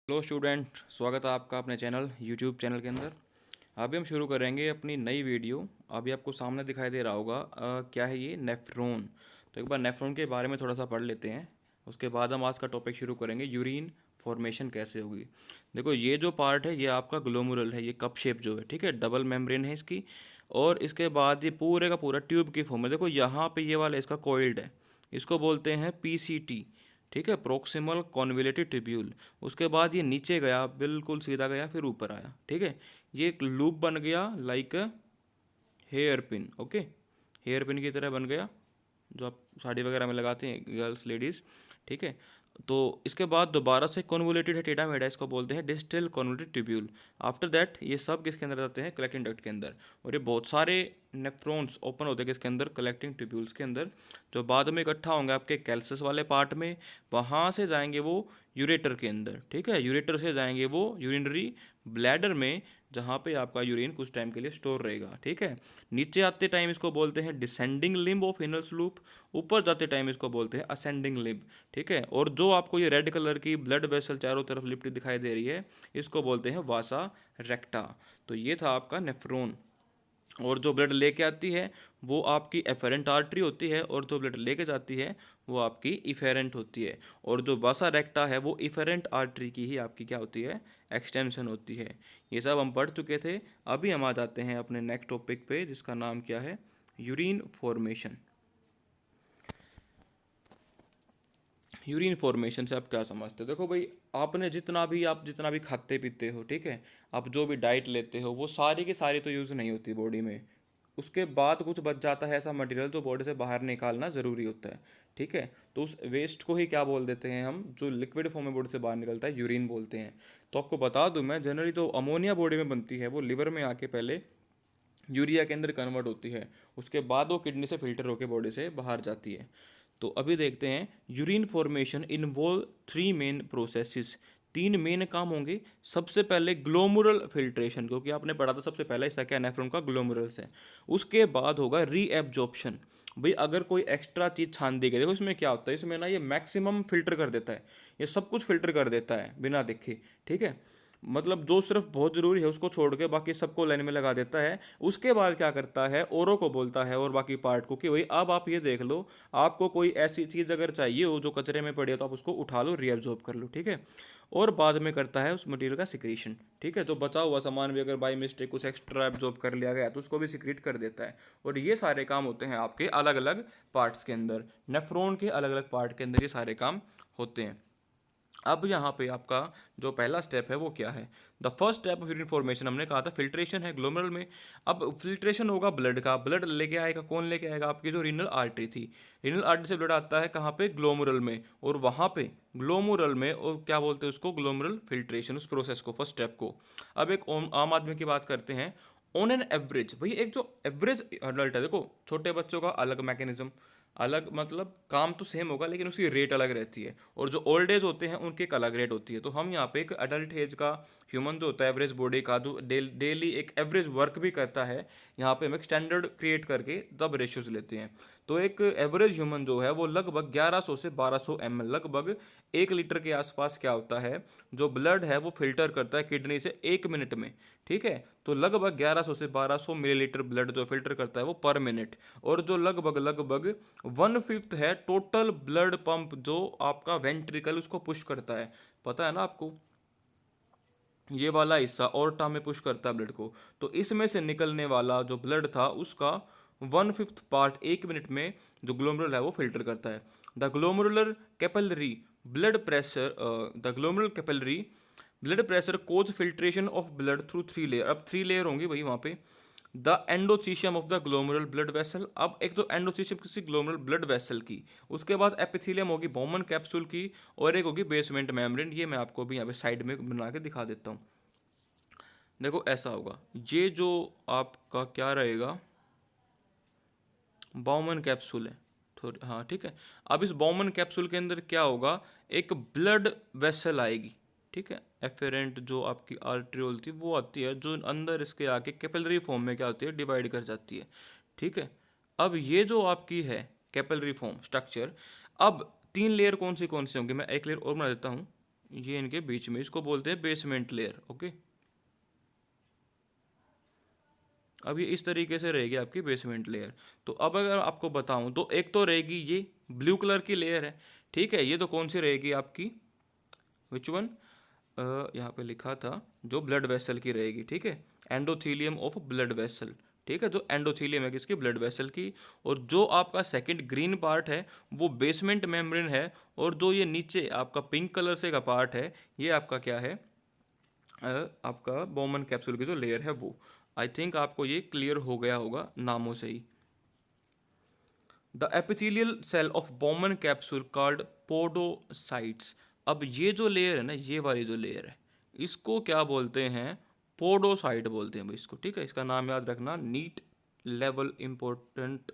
Hello student, स्वागत है आपका अपने चैनल यूट्यूब चैनल के अंदर। अभी हम शुरू करेंगे अपनी नई वीडियो। अभी आपको सामने दिखाई दे रहा होगा क्या है ये नेफ्रॉन। तो एक बार नेफ्रॉन के बारे में थोड़ा सा पढ़ लेते हैं, उसके बाद हम आज का टॉपिक शुरू करेंगे। यूरिन फॉर्मेशन कैसे होगी। देखो, ये जो पार्ट है ये आपका ग्लोमुरल है, ये कप शेप जो है, ठीक है, डबल मेम्ब्रेन है इसकी। और इसके बाद ये पूरे का पूरा ट्यूब की फॉर्म है। देखो यहाँ पे ये वाला इसका कॉइल्ड है, इसको बोलते हैं पीसीटी, ठीक है, प्रोक्सिमल कॉन्वोल्यूटेड ट्यूब्यूल। उसके बाद ये नीचे गया, बिल्कुल सीधा गया, फिर ऊपर आया, ठीक है। ये एक लूप बन गया like hair pin, okay, hair pin की तरह बन गया, जो आप साड़ी वगैरह में लगाते हैं गर्ल्स लेडीज़, ठीक है। तो इसके बाद दोबारा से कॉन्वोल्यूटेड है, टेढ़ा मेढ़ा, इसको बोलते हैं distal convoluted tubule. After that ये सब किसके अंदर जाते हैं, कलेक्टिंग डक्ट के अंदर। और ये बहुत सारे नेफ्रॉन्स ओपन होते हैं किसके अंदर, कलेक्टिंग ट्यूब्यूल्स के अंदर, जो बाद में इकट्ठा होंगे आपके कैल्सस वाले पार्ट में। वहाँ से जाएंगे वो यूरेटर के अंदर, ठीक है, यूरेटर से जाएंगे वो यूरिनरी ब्लैडर में, जहाँ पे आपका यूरिन कुछ टाइम के लिए स्टोर रहेगा, ठीक है। नीचे आते टाइम इसको बोलते हैं descending limb of anal loop, ऊपर जाते टाइम इसको बोलते हैं असेंडिंग लिम्ब, ठीक है। और जो आपको ये रेड कलर की ब्लड वेसल चारों तरफ लिपटी दिखाई दे रही है, इसको बोलते हैं वासा रेक्टा। तो ये था आपका नेफ्रॉन। और जो ब्लड लेके आती है वो आपकी एफेरेंट आर्टरी होती है, और जो ब्लड लेके जाती है वो आपकी इफेरेंट होती है। और जो वासा रेक्टा है वो इफेरेंट आर्टरी की ही आपकी क्या होती है, एक्सटेंशन होती है। ये सब हम पढ़ चुके थे। अभी हम आ जाते हैं अपने नेक्स्ट टॉपिक पे, जिसका नाम क्या है, यूरिन फॉर्मेशन। यूरिन फॉर्मेशन से आप क्या समझते हो। देखो भाई, आपने जितना भी खाते पीते हो, ठीक है, आप जो भी डाइट लेते हो, वो सारी की सारी तो यूज़ नहीं होती बॉडी में। उसके बाद कुछ बच जाता है ऐसा मटेरियल जो बॉडी से बाहर निकालना ज़रूरी होता है, ठीक है। तो उस वेस्ट को ही क्या बोल देते हैं हम, जो लिक्विड फॉर्म में बॉडी से बाहर निकलता है, यूरिन बोलते हैं। तो आपको बता दूं मैं, जनरली जो अमोनिया बॉडी में बनती है वो लिवर में आके पहले यूरिया के अंदर कन्वर्ट होती है, उसके बाद वो किडनी से फिल्टर होकर बॉडी से बाहर जाती है। तो अभी देखते हैं, urine formation involve three main processes, तीन मेन काम होंगे। सबसे पहले ग्लोमुरल फिल्ट्रेशन, क्योंकि आपने पढ़ा था सबसे पहला हिस्सा क्या, नेफ्रॉन का ग्लोमुरल्स है। उसके बाद होगा रीएब्जॉर्प्शन। भाई अगर कोई एक्स्ट्रा चीज़ छान दी गई, देखो इसमें क्या होता है, इसमें ना ये मैक्सिमम फिल्टर कर देता है, ये सब कुछ फिल्टर कर देता है बिना देखे, ठीक है। मतलब जो सिर्फ बहुत ज़रूरी है उसको छोड़ के बाकी सबको लाइन में लगा देता है। उसके बाद क्या करता है, औरों को बोलता है और बाकी पार्ट को कि भाई अब आप ये देख लो, आपको कोई ऐसी चीज़ अगर चाहिए हो जो कचरे में पड़ी है तो आप उसको उठा लो, रीअब्जॉर्ब कर लो, ठीक है। और बाद में करता है उस मटेरियल का सिक्रीशन, ठीक है। जो बचा हुआ सामान भी अगर बाई मिस्टेक कुछ एक्स्ट्रा एब्जॉर्ब कर लिया गया तो उसको भी सिक्रीट कर देता है। और ये सारे काम होते हैं आपके अलग अलग पार्ट्स के अंदर, नेफ्रॉन के अलग अलग पार्ट के अंदर ये सारे काम होते हैं। अब यहाँ पे आपका जो पहला स्टेप है वो क्या है, the first step of urine formation, हमने कहा था फिल्ट्रेशन है ग्लोमेरुलर में। अब फिल्ट्रेशन होगा ब्लड का, ब्लड लेके आएगा, कौन लेके आएगा, आपकी जो रीनल आर्टरी थी, रीनल आर्टरी से ब्लड आता है कहाँ पे, ग्लोमेरुलर में। और वहाँ पे ग्लोमेरुलर में, और क्या बोलते हैं उसको, ग्लोमेरुलर फिल्ट्रेशन, उस प्रोसेस को, फर्स्ट स्टेप को। अब एक आम आदमी की बात करते हैं। ऑन एन एवरेज, भाई एक जो एवरेज अडल्ट है, देखो छोटे बच्चों का अलग मैकेनिज्म, अलग मतलब काम तो सेम होगा लेकिन उसकी रेट अलग रहती है, और जो ओल्ड एज होते हैं उनकी एक अलग रेट होती है। तो हम यहाँ पे एक अडल्ट एज का ह्यूमन जो होता है, एवरेज बॉडी का, जो डेली एक एवरेज वर्क भी करता है, यहाँ पे हम एक स्टैंडर्ड क्रिएट करके तब रेशियोज लेते हैं। तो एक एवरेज ह्यूमन जो है वो लगभग 1100 से 1200 ml, लगभग 1 लीटर के आसपास क्या होता है, जो ब्लड है वो फिल्टर करता है किडनी से 1 मिनट में, ठीक है। तो लगभग 1100 से 1200 मिलीलीटर ब्लड जो फिल्टर करता है वो पर मिनट। और जो लगभग लगभग 1/5 है टोटल ब्लड पंप जो आपका वेंट्रिकल उसको पुश करता है, पता है ना आपको, ये वाला हिस्सा ऑर्टा में पुश करता है ब्लड को। तो इसमें से निकलने वाला जो ब्लड था उसका 1/5 पार्ट 1 मिनट में जो ग्लोमेरुलर है वो फिल्टर करता है। The glomerular capillary blood pressure, the glomerular capillary blood pressure cause filtration of blood through 3 layer. अब 3 लेयर होंगी भाई वहाँ पे। The endothelium of the glomerular blood vessel, अब एक तो एंडोथीशियम किसी ग्लोमेरुलर ब्लड वेसल की, उसके बाद एपिथेलियम होगी बॉमन कैप्सूल की, और एक होगी बेसमेंट मेम्ब्रेन। ये मैं आपको भी यहाँ पे साइड में बना के दिखा देता हूँ। देखो ऐसा होगा, ये जो आपका क्या रहेगा, बॉमन कैप्सूल है, थोड़ी, हाँ ठीक है। अब इस बॉमन कैप्सूल के अंदर क्या होगा, एक ब्लड वेसल आएगी, ठीक है। एफेरेंट जो आपकी आर्ट्रियोल थी वो आती है, जो अंदर इसके आके कैपिलरी फॉर्म में क्या होती है, डिवाइड कर जाती है, ठीक है। अब ये जो आपकी है कैपिलरी फॉर्म स्ट्रक्चर, अब 3 लेयर कौन सी होंगी, मैं एक लेयर और बना देता हूँ, ये इनके बीच में, इसको बोलते हैं बेसमेंट लेयर। ओके, अब ये इस तरीके से रहेगी आपकी बेसमेंट लेयर। तो अब अगर आपको बताऊं तो एक तो रहेगी ये ब्लू कलर की लेयर है, ठीक है। ये तो कौन सी रहेगी आपकी, विच वन, यहाँ पे लिखा था जो ब्लड वेसल की रहेगी, ठीक है, एंडोथीलियम ऑफ ब्लड वेसल, ठीक है, जो एंडोथीलियम है किसकी, ब्लड वेसल की। और जो आपका सेकंड ग्रीन पार्ट है वो बेसमेंट मेम्ब्रेन है, और जो ये नीचे आपका पिंक कलर से का पार्ट है ये आपका क्या है, आपका बोमन कैप्सूल की जो लेयर है वो। आई थिंक आपको ये क्लियर हो गया होगा नामों से ही। The epithelial cell of Bowman capsule called podocytes. अब ये जो लेयर है ना, ये वाली जो लेयर है, इसको क्या बोलते हैं, पोडोसाइट बोलते हैं भाई इसको, ठीक है। इसका नाम याद रखना, नीट लेवल इंपॉर्टेंट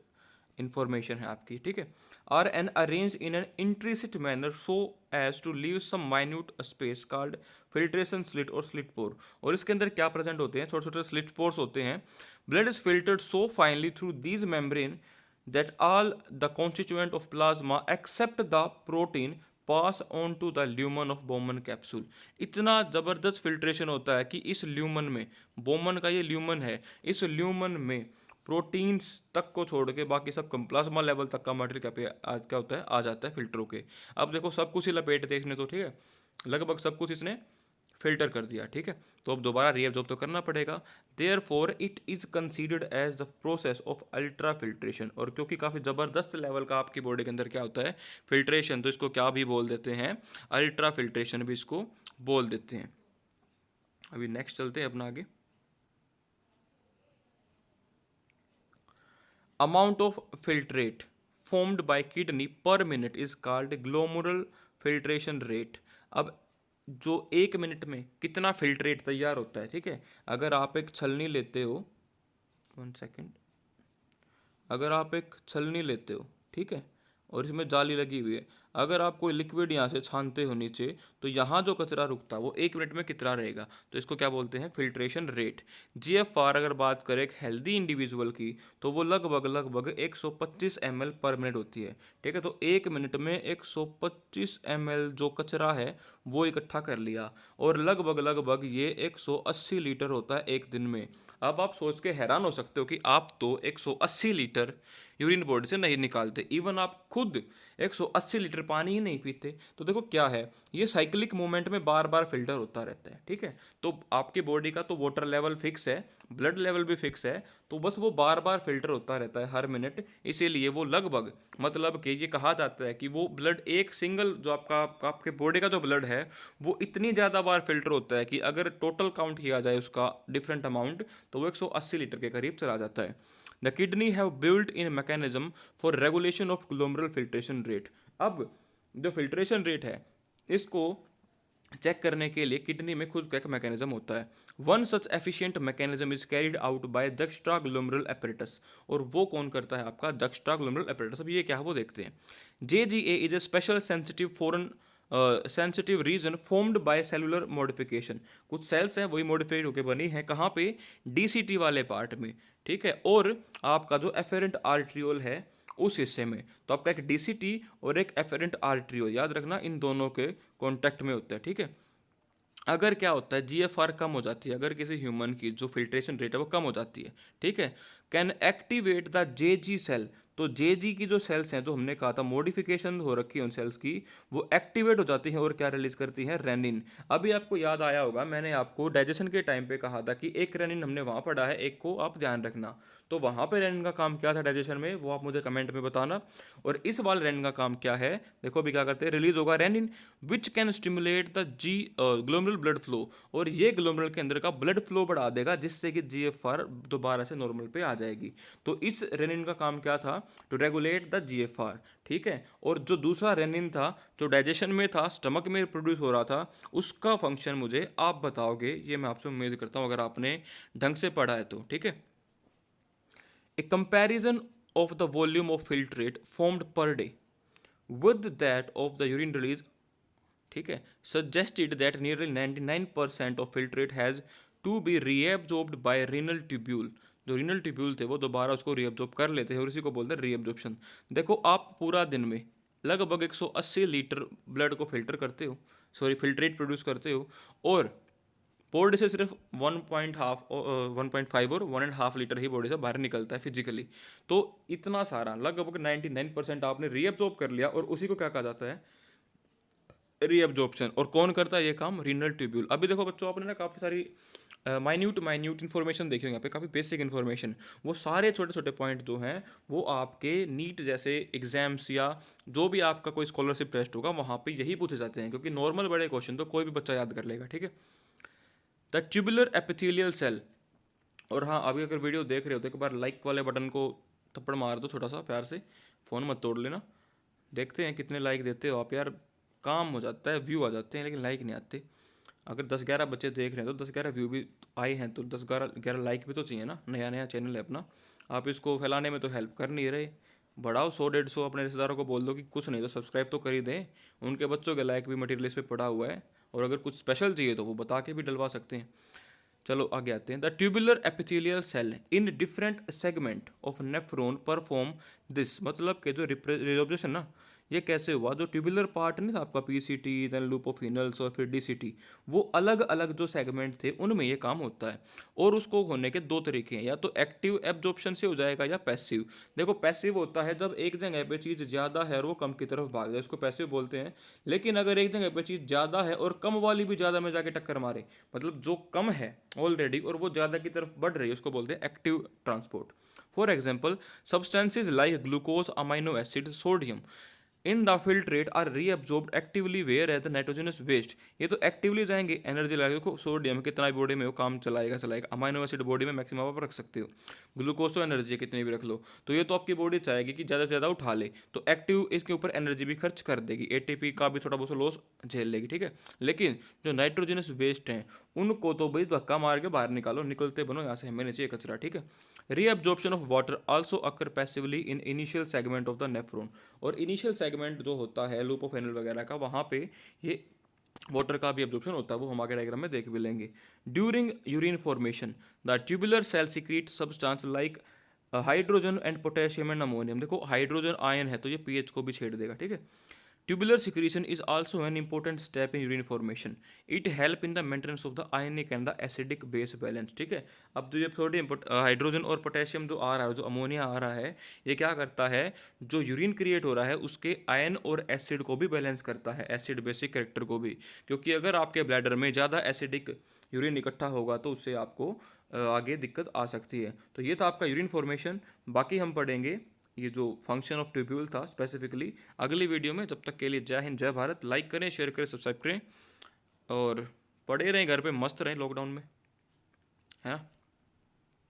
इंफॉर्मेशन है आपकी, ठीक है। Are an arrange in an intricate manner so as to leave some minute space called filtration slit और स्लिट पोर। और इसके अंदर क्या प्रेजेंट होते हैं, छोटे छोटे स्लिट पोर्स होते हैं। Blood is filtered so finally through these membrane that all the constituent of plasma except the protein pass on to the lumen of Bowman capsule। इतना ज़बरदस्त फिल्ट्रेशन होता है कि इस ल्यूमन में, बोमन का ये ल्यूमन है, इस ल्यूमन में प्रोटीन्स तक को छोड़ के बाकी सब प्लाज्मा लेवल तक का मटेरियल क्या होता है, आ जाता है फिल्टर होके। अब देखो सब कुछ ही लपेट देखने तो, ठीक है, लगभग सब कुछ इसने फिल्टर कर दिया, ठीक है। तो अब दोबारा रीअब्जॉर्ब तो करना पड़ेगा। Therefore it is considered as the process of ultra filtration. और क्योंकि काफ़ी ज़बरदस्त लेवल का आपकी बॉडी के अंदर क्या होता है, फिल्ट्रेशन, तो इसको क्या भी बोल देते हैं, अल्ट्रा फिल्ट्रेशन भी इसको बोल देते हैं। अभी नेक्स्ट चलते हैं अपना आगे। Amount of filtrate formed by kidney per minute is called glomerular filtration rate. अब जो एक मिनट में कितना फिल्ट्रेट तैयार होता है, ठीक है, अगर आप एक छलनी लेते हो, 1 सेकेंड, अगर आप एक छलनी लेते हो, ठीक है, और इसमें जाली लगी हुई है, अगर आप कोई लिक्विड यहाँ से छानते हो नीचे, तो यहाँ जो कचरा रुकता है वो एक मिनट में कितना रहेगा, तो इसको क्या बोलते हैं, फिल्ट्रेशन रेट। जीएफआर अगर बात करें एक हेल्दी इंडिविजुअल की, तो वो लगभग लगभग 125 ml पर मिनट होती है, ठीक है। तो एक मिनट में 125 ml जो कचरा है वो इकट्ठा कर लिया, और लगभग लगभग ये 180 लीटर होता है एक दिन में। अब आप सोच के हैरान हो सकते हो कि आप तो 180 लीटर यूरिन बॉडी से नहीं निकालते, इवन आप खुद 180 लीटर पानी ही नहीं पीते। तो देखो क्या है, ये साइक्लिक मूवमेंट में बार बार फिल्टर होता रहता है, ठीक है। तो आपकी बॉडी का तो वाटर लेवल फिक्स है, ब्लड लेवल भी फिक्स है, तो बस वो बार बार फिल्टर होता रहता है हर मिनट। इसीलिए वो लगभग, मतलब कि ये कहा जाता है कि वो ब्लड एक सिंगल जो आपके बॉडी का जो ब्लड है वो इतनी ज़्यादा बार फिल्टर होता है कि अगर टोटल काउंट किया जाए उसका डिफरेंट अमाउंट, तो वो 180 लीटर के करीब चला जाता है। The kidney have built in mechanism for regulation of glomerular filtration rate. अब जो फिल्ट्रेशन रेट है इसको चेक करने के लिए किडनी में खुद का एक मैकेनिज्म होता है। One such efficient mechanism is carried out by दक्षता ग्लोमरुलर एपरेटस। और वो कौन करता है, आपका दक्षता ग्लोमरुलर एपरेटस। अब ये क्या है वो देखते हैं। JGA is a special sensitive foreign sensitive region formed by cellular modification. कुछ सेल्स हैं वही मॉडिफाइड होकर बनी है, कहाँ पे, DCT वाले पार्ट में, ठीक है। और आपका जो एफेरेंट आर्ट्रियोल है उस हिस्से में, तो आपका एक DCT और एक एफेरेंट आर्ट्रियोल, याद रखना इन दोनों के कॉन्टैक्ट में होता है, ठीक है। अगर क्या होता है, GFR कम हो जाती है, अगर किसी ह्यूमन की जो फिल्ट्रेशन रेट है वो कम हो जाती है, ठीक है, can activate the JG cell. तो JG की जो सेल्स हैं, जो हमने कहा था मॉडिफिकेशन हो रखी है उन सेल्स की, वो एक्टिवेट हो जाती हैं और क्या रिलीज करती हैं, रेनिन। अभी आपको याद आया होगा, मैंने आपको डाइजेशन के टाइम पे कहा था कि एक रेनिन हमने वहाँ पढ़ा है, एक को आप ध्यान रखना। तो वहाँ पे रेनिन का काम क्या था डाइजेशन में, वो आप मुझे कमेंट में बताना। और इस वाले रेनिन का काम क्या है, देखो अभी क्या करते हैं, रिलीज होगा renin which can stimulate the glomerular blood flow. और ये ग्लोमेरुलर के अंदर का ब्लड फ्लो बढ़ा देगा, जिससे कि GFR दोबारा से नॉर्मल पे आ जाएगी। तो इस रेनिन का काम क्या था, टू रेगुलेट द GFR, ठीक है। और जो दूसरा रेनिन था जो डाइजेशन में था, स्टमक में प्रोड्यूस हो रहा था, उसका फंक्शन मुझे आप बताओगे, ये मैं आपसे उम्मीद करता हूँ अगर आपने ढंग से पढ़ा है तो, ठीक है। A comparison of the volume of filtrate formed per day with that of the urine release, ठीक है, suggested that nearly 99% of filtrate has to be reabsorbed by renal tubule. जो रीनल ट्यूब्यूल थे वो दोबारा उसको रीअब्जॉर्ब कर लेते हैं और इसी को बोलते हैं रीअब्जॉर्प्शन। देखो आप पूरा दिन में लगभग 180 लीटर ब्लड को फिल्टर करते हो, सॉरी फिल्ट्रेट प्रोड्यूस करते हो, और बॉडी से सिर्फ 1.5 और 1.5 लीटर ही बॉडी से बाहर निकलता है फिजिकली। तो इतना सारा लगभग 99% आपने रीअब्जॉर्ब कर लिया, और उसी को क्या कहा जाता है, रीअब्जॉर्प्शन। और कौन करता है ये काम, रीनल ट्यूब्यूल। अभी देखो बच्चों, आपने ना काफ़ी सारी माइन्यूट माइन्यूट इन्फॉर्मेशन देखी होगी यहाँ पे, काफ़ी बेसिक इन्फॉर्मेशन। वो सारे छोटे छोटे पॉइंट जो हैं वो आपके नीट जैसे एग्जाम्स या जो भी आपका कोई स्कॉलरशिप टेस्ट होगा वहाँ पे यही पूछे जाते हैं, क्योंकि नॉर्मल बड़े क्वेश्चन तो कोई भी बच्चा याद कर लेगा, ठीक है। The tubular epithelial cell. और हाँ, अभी अगर वीडियो देख रहे हो तो एक बार लाइक वाले बटन को थप्पड़ मार दो छोटा सा प्यार से, फ़ोन मत तोड़ लेना। देखते हैं कितने लाइक देते हो आप यार। काम हो जाता है, व्यू आ जाते हैं लेकिन लाइक नहीं आते। अगर 10-11 बच्चे देख रहे हैं तो 10-11 व्यू भी आए हैं, तो 10-11 लाइक भी तो चाहिए ना। नया नया चैनल है अपना, आप इसको फैलाने में तो हेल्प कर नहीं रहे। बढ़ाओ 100-150, अपने रिश्तेदारों को बोल दो कि कुछ नहीं तो सब्सक्राइब तो कर ही दें। उनके बच्चों के लाइक भी मटेरियल इस पे पड़ा हुआ है, और अगर कुछ स्पेशल चाहिए तो वो बता के भी डलवा सकते हैं। चलो आगे आते हैं। The tubular epithelial cell in different segment of nephron perform this. मतलब कि जो रिप्रोडक्शन ना, ये कैसे हुआ, जो ट्यूबुलर पार्ट नहीं था आपका, पीसीटी देन लूपोफिनल्स और फिर डीसीटी, वो अलग अलग जो सेगमेंट थे उनमें ये काम होता है। और उसको होने के दो तरीके हैं, या तो एक्टिव एब्जॉर्प्शन से हो जाएगा या पैसिव। देखो पैसिव होता है जब एक जगह पे चीज़ ज़्यादा है और वो कम की तरफ भाग जाए, इसको पैसिव बोलते हैं। लेकिन अगर एक जगह पे चीज़ ज़्यादा है और कम वाली भी ज़्यादा में जाके टक्कर मारे, मतलब जो कम है ऑलरेडी और वो ज़्यादा की तरफ बढ़ रही है, उसको बोलते हैं active transport. For example, substances like glucose, amino acid, sodium in the filtrate are reabsorbed actively where as the nitrogenous waste. ये तो एक्टिवली जाएंगे, एनर्जी लगेगा। देखो सोडियम कितना भी बॉडी में हो काम चलाएगा चलाएगा, अमाइनो एसिड बॉडी में मैक्सिमम आप रख सकते हो, ग्लूकोज तो एनर्जी कितनी भी रख लो, तो ये तो आपकी बॉडी चाहेगी कि ज़्यादा से ज़्यादा उठा ले, तो एक्टिव इसके ऊपर एनर्जी भी खर्च कर देगी, एटीपी का भी थोड़ा बहुत लॉस झेल लेगी, ठीक है। लेकिन जो नाइट्रोजनस वेस्ट हैं उनको तो भाई धक्का मार के बाहर निकालो, निकलते बनो यहाँ से, हमें नहीं चाहिए कचरा, ठीक है। Reabsorption of water also occur passively in initial segment of the nephron. और इनिशियल सेगमेंट जो होता है लूपोफेनल वगैरह का, वहाँ पे ये वाटर का भी एब्जॉर्प्शन होता है, वो हम आगे डायग्राम में देख भी लेंगे। During urine formation the tubular cell secrete substance like hydrogen and potassium and ammonium. देखो हाइड्रोजन आयन है तो ये पीएच को भी छेड़ देगा, ठीक है। Tubular secretion is also an important step in urine formation. It help in the maintenance of the ionic and the acidic base balance, ठीक है। अब जो ये सोडियम हाइड्रोजन और पोटेशियम जो आ रहा है, जो अमोनिया आ रहा है, ये क्या करता है, जो यूरिन क्रिएट हो रहा है उसके आयन और एसिड को भी बैलेंस करता है, एसिड बेसिक कैरेक्टर को भी। क्योंकि अगर आपके ब्लैडर में ज़्यादा एसिडिक यूरिन इकट्ठा होगा तो उससे आपको आगे दिक्कत आ सकती है। तो ये था आपका यूरिन फॉर्मेशन। बाकी हम पढ़ेंगे ये जो फंक्शन ऑफ ट्यूब्यूल था स्पेसिफिकली अगली वीडियो में। जब तक के लिए जय हिंद जय भारत। लाइक करें, शेयर करें, सब्सक्राइब करें, और पढ़े रहें घर पे, मस्त रहें लॉकडाउन में, है ना।